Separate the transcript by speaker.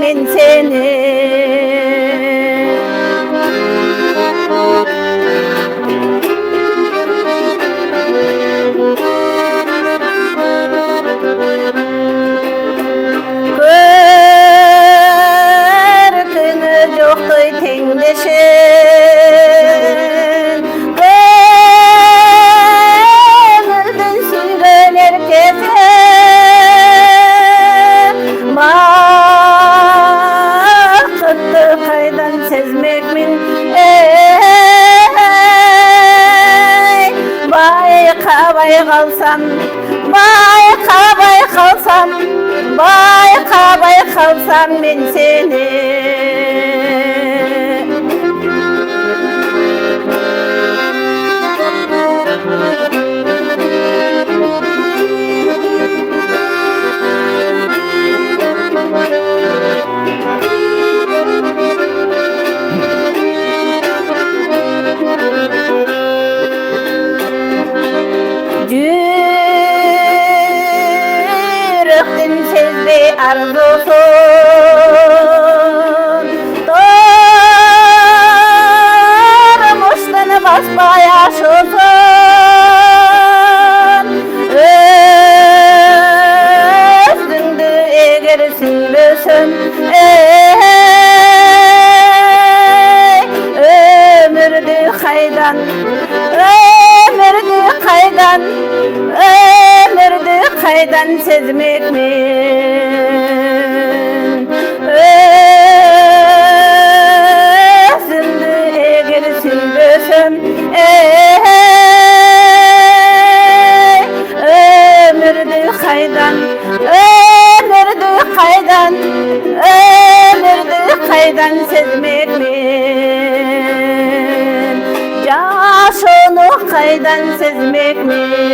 Speaker 1: Min seni Körkünü joktoy teňdeşen Gönüldün süýgen erkese Kaydan sezmekmin Baykabay kalsam Baykabay kalsam ben seni Yürekten sezdi arzusun Doğrumuştan basbayaş olsun Özündü eğer sümbülsün Ömürdü haydan Kaydan sezmekmin Özümdü eğer sümbülsün Ömürdü haydan sezmekmin Jaşonu kaydan sezmekmin